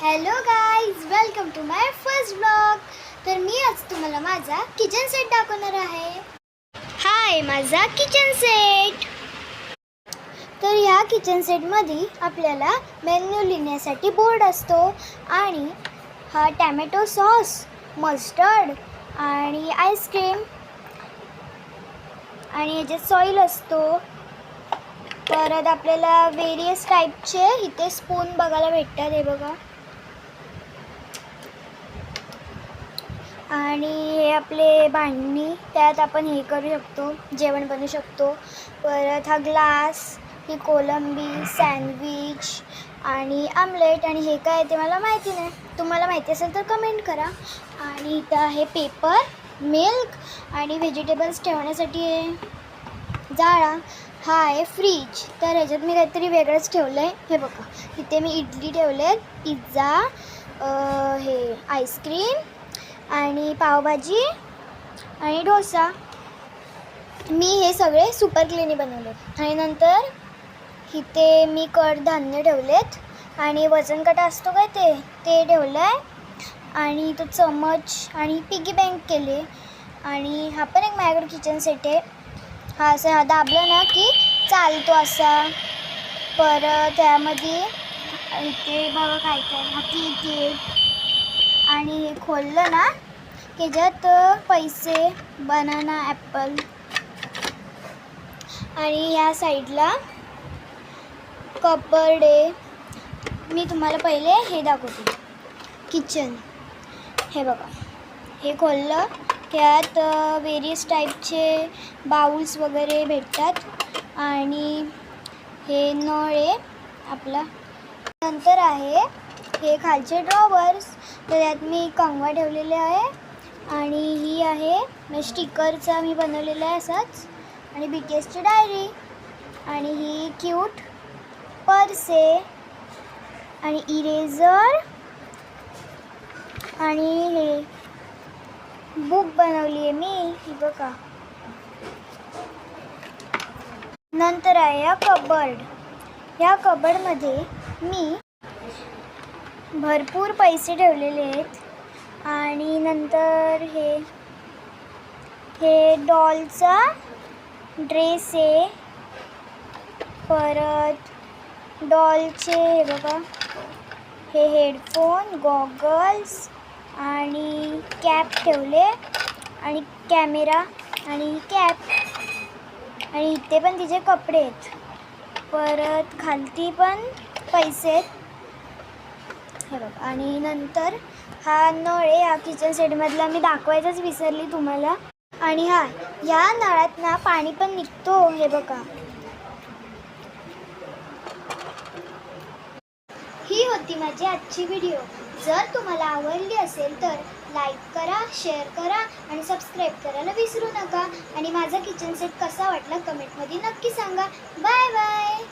Hello guys, welcome to my first blog. तर मी आज तुम्हाला माझा किचन सेट दाखवणार आहे. हा आहे माझा किचन सेट. तर ह्या किचन सेटमध्ये आपल्याला मेन्यू लिहिण्यासाठी बोर्ड असतो आणि हा टॅमॅटो सॉस, मस्टर्ड आणि आईस्क्रीम आणि ह्याच्यात सॉईल असतो. परत आपल्याला वेरियस टाईपचे इथे स्पून बघायला भेटतात, हे बघा. आणि हे आपले भांडी, त्यात आपण हे करू शकतो, जेवण बनवू शकतो. परत हा ग्लास, ही कोलंबी, सँडविच आणि आमलेट. आणि हे काय ते मला माहिती नाही, तुम्हाला माहिती असेल तर कमेंट करा. आणि इथं आहे पेपर, मिल्क आणि व्हेजिटेबल्स ठेवण्यासाठी आहे जाळा. हा आहे फ्रीज. तर ह्याच्यात मी काहीतरी वेगळंच ठेवलं आहे, हे बघा. इथे मी इडली ठेवले, पिझ्झा, हे आईस्क्रीम आणि पावभाजी आणि डोसा. मी हे सगळे सुपर क्लीनी बनवले. आणि नंतर इथे मी कडधान्य ठेवलेत आणि वजन काटा असतो काय ते ठेवलं आहे. आणि तो चमच आणि पिगी बँक केले. आणि हा पण एक माझ्याकडे किचन सेट आहे. हा असा दाबला ना की चालतो असा. परत त्यामध्ये इथे बघा काय काय हाती इथे. आणि हे खोललं ना त्याच्यात पैसे, बनाना, ॲपल. आणि या साईडला कपबोर्ड आहे. मी तुम्हाला पहिले हे दाखवते, किचन. हे बघा, हे खोललं त्यात वेरियस टाईपचे बाउल्स वगैरे भेटतात. आणि हे नळ आहे आपला. नंतर आहे हे खालचे ड्रॉवर्स, तर त्यात मी कंगवा ठेवलेले आहे. आणि ही आहे स्टिकरचा मी बनवलेला आहे असाच. आणि BTSची डायरी. आणि ही क्यूट पर्स आहे. आणि इरेझर आणि हे बुक बनवली आहे मी, ही बघा. नंतर आहे या कबर्ड. ह्या कबर्डमध्ये मी भरपूर पैसे ठेवलेले आहेत. आणि नंतर हे डॉलचा ड्रेस आहे. परत डॉलचे हे बघा, हे हेडफोन, गॉगल्स आणि कॅप ठेवले. आणि कॅमेरा आणि कॅप. आणि इथे पण तिचे कपडे आहेत. परत खालती पण पैसे आहेत, हे बघा. आणि नंतर हा नळ आहे या किचन सेटमधला, मी दाखवायचंच विसरली तुम्हाला. आणि या नळात ना पाणी पण निघतो, हे बघा. ही होती माझी आजची व्हिडिओ. जर तुम्हाला आवडली असेल तर लाईक करा, शेअर करा आणि सबस्क्राईब करायला विसरू नका. आणि माझा किचन सेट कसा वाटला कमेंटमध्ये नक्की सांगा. Bye bye.